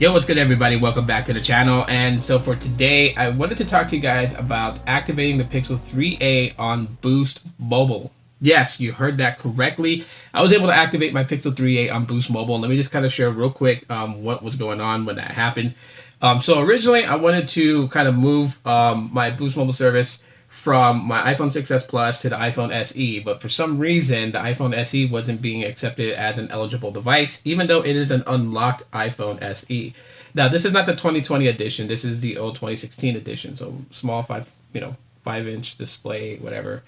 Yo, what's good, everybody? Welcome back to the channel. And so for today, I wanted to talk to you guys about activating the Pixel 3a on Boost Mobile. Yes, you heard that correctly. I was able to activate my Pixel 3a on Boost Mobile. Let me just kind of share real quick what was going on when that happened. So originally, I wanted to kind of move my Boost Mobile service from my iPhone 6s Plus to the iPhone SE, but for some reason the iPhone SE wasn't being accepted as an eligible device, even though it is an unlocked iPhone SE. Now this is not the 2020 edition, this is the old 2016 edition, so small 5-inch display, whatever,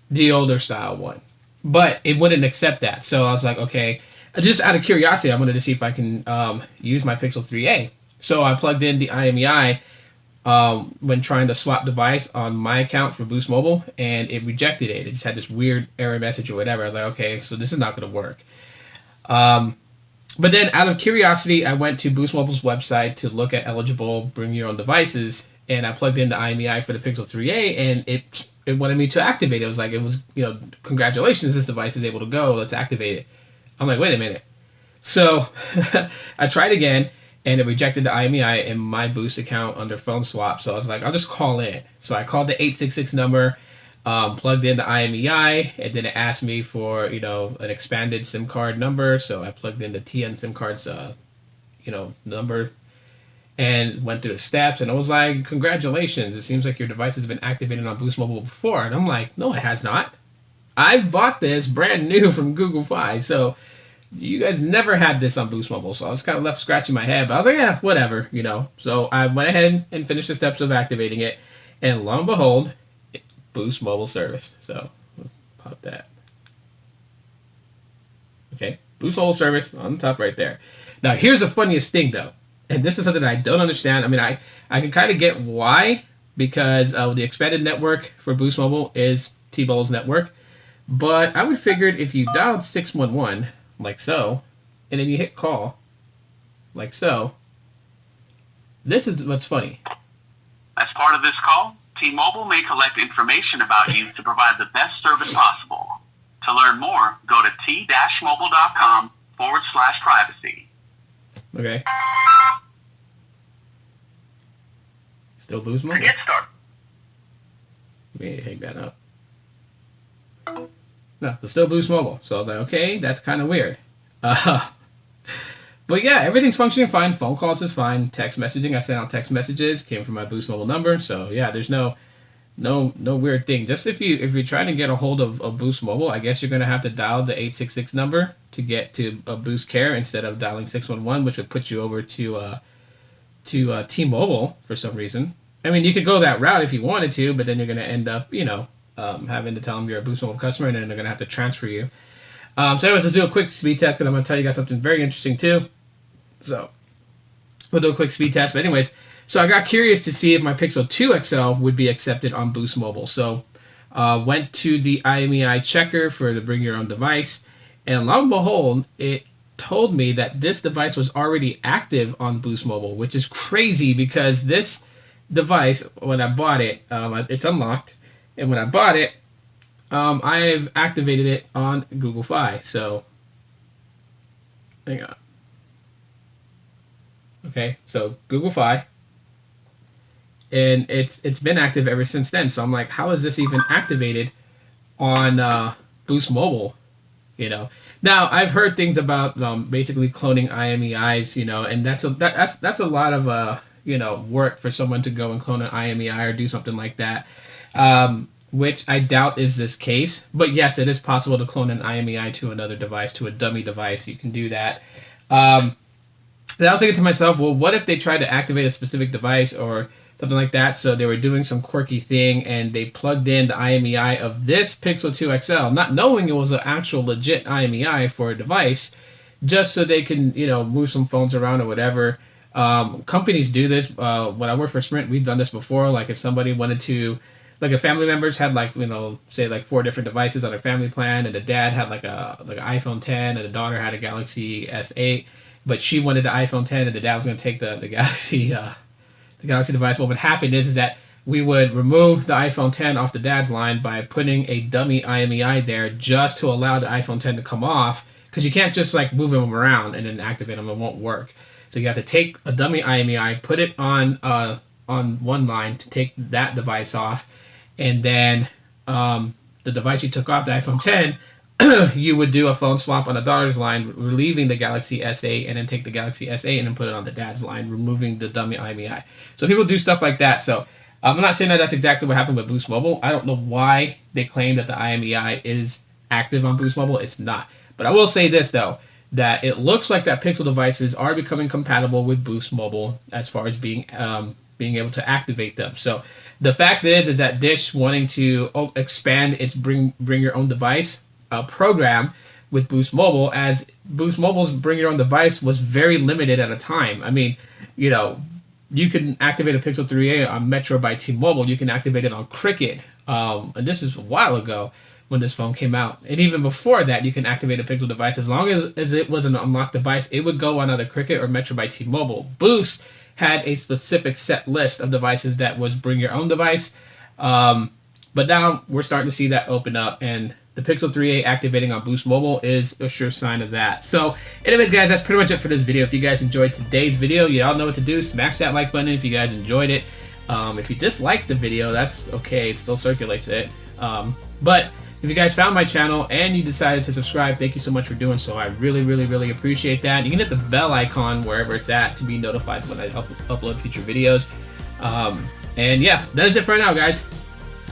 the older style one, but it wouldn't accept that. So I was like, okay, just out of curiosity, I wanted to see if I can use my Pixel 3a. So I plugged in the IMEI when trying to swap device on my account for Boost Mobile, and it rejected it. It just had this weird error message or whatever. I was like, okay, so this is not going to work. But then out of curiosity, I went to Boost Mobile's website to look at eligible bring your own devices, and I plugged in the IMEI for the Pixel 3a, and it wanted me to activate it. It was like, congratulations, this device is able to go, let's activate it. I'm like, wait a minute. So I tried again, and it rejected the IMEI in my Boost account under phone swap. So I was like, I'll just call in. So I called the 866 number, plugged in the IMEI, and then it asked me for, an expanded SIM card number. So I plugged in the TN SIM card's, number, and went through the steps. And I was like, congratulations, it seems like your device has been activated on Boost Mobile before. And I'm like, no, it has not. I bought this brand new from Google Fi. So you guys never had this on Boost Mobile, so I was kind of left scratching my head, but I was like, yeah, whatever, So I went ahead and finished the steps of activating it, and lo and behold, Boost Mobile service. So pop that. Okay, Boost Mobile service on the top right there. Now here's the funniest thing though, and this is something I don't understand. I mean, I can kind of get why, because the expanded network for Boost Mobile is T-Mobile's network, but I would figured if you dialed 611 like so, and then you hit call like so, this is what's funny. As part of this call, T-Mobile may collect information about you to provide the best service possible. To learn more, go to t-mobile.com/privacy. Okay. Still Boost Mobile. To get started. Let me hang that up. No, it's still Boost Mobile. So I was like, okay, that's kind of weird. But yeah, everything's functioning fine. Phone calls is fine. Text messaging, I sent out text messages, came from my Boost Mobile number. So yeah, there's no weird thing. Just if you're trying to get a hold of Boost Mobile, I guess you're gonna have to dial the 866 number to get to a Boost Care instead of dialing 611, which would put you over to T-Mobile for some reason. I mean, you could go that route if you wanted to, but then you're gonna end up, having to tell them you're a Boost Mobile customer, and then they're going to have to transfer you. So anyways, let's do a quick speed test, because I'm going to tell you guys something very interesting too. So we'll do a quick speed test. But anyways, so I got curious to see if my Pixel 2 XL would be accepted on Boost Mobile. So went to the IMEI checker for the bring your own device, and lo and behold, it told me that this device was already active on Boost Mobile, which is crazy because this device, when I bought it, it's unlocked. And when I bought it, I've activated it on Google Fi. So, hang on. Okay, so Google Fi, and it's been active ever since then. So I'm like, how is this even activated on Boost Mobile? Now I've heard things about basically cloning IMEIs, and that's a lot of work for someone to go and clone an IMEI or do something like that. Which I doubt is this case, but yes, it is possible to clone an IMEI to another device, to a dummy device. You can do that. And I was thinking to myself, well, what if they tried to activate a specific device or something like that? So they were doing some quirky thing, and they plugged in the IMEI of this Pixel 2 XL, not knowing it was an actual legit IMEI for a device, just so they can, move some phones around or whatever. Companies do this. When I worked for Sprint, we've done this before. Like if somebody wanted to, like if family members had say 4 different devices on their family plan, and the dad had like an iPhone 10 and the daughter had a Galaxy S8, but she wanted the iPhone 10 and the dad was going to take the Galaxy device. What would happen is that we would remove the iPhone 10 off the dad's line by putting a dummy IMEI there just to allow the iPhone 10 to come off, because you can't just like move them around and then activate them. It won't work. So you have to take a dummy IMEI, put it on one line to take that device off, and then the device you took off, the iPhone 10, you would do a phone swap on the daughter's line, relieving the Galaxy S8, and then take the Galaxy S8 and then put it on the dad's line, removing the dummy IMEI. So people do stuff like that. So I'm not saying that that's exactly what happened with Boost Mobile. I don't know why they claim that the IMEI is active on Boost Mobile. It's not. But I will say this, though, that it looks like that Pixel devices are becoming compatible with Boost Mobile as far as being able to activate them. So the fact is that Dish wanting to expand its bring your own device program with Boost Mobile, as Boost Mobile's bring your own device was very limited at a time. I mean, you know, you can activate a Pixel 3a on Metro by T-Mobile. You can activate it on Cricket. And this is a while ago when this phone came out. And even before that, you can activate a Pixel device. As long as it was an unlocked device, it would go on either Cricket or Metro by T-Mobile. Boost had a specific set list of devices that was bring your own device. But now we're starting to see that open up, and the Pixel 3a activating on Boost Mobile is a sure sign of that. So anyways, guys, that's pretty much it for this video. If you guys enjoyed today's video, you all know what to do. Smash that like button if you guys enjoyed it. If you disliked the video, that's okay. It still circulates it. But if you guys found my channel and you decided to subscribe, thank you so much for doing so. I really, really, really appreciate that. You can hit the bell icon wherever it's at to be notified when I upload future videos. And yeah, that is it for now, guys.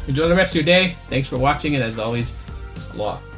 Enjoy the rest of your day. Thanks for watching, and as always, Aloha.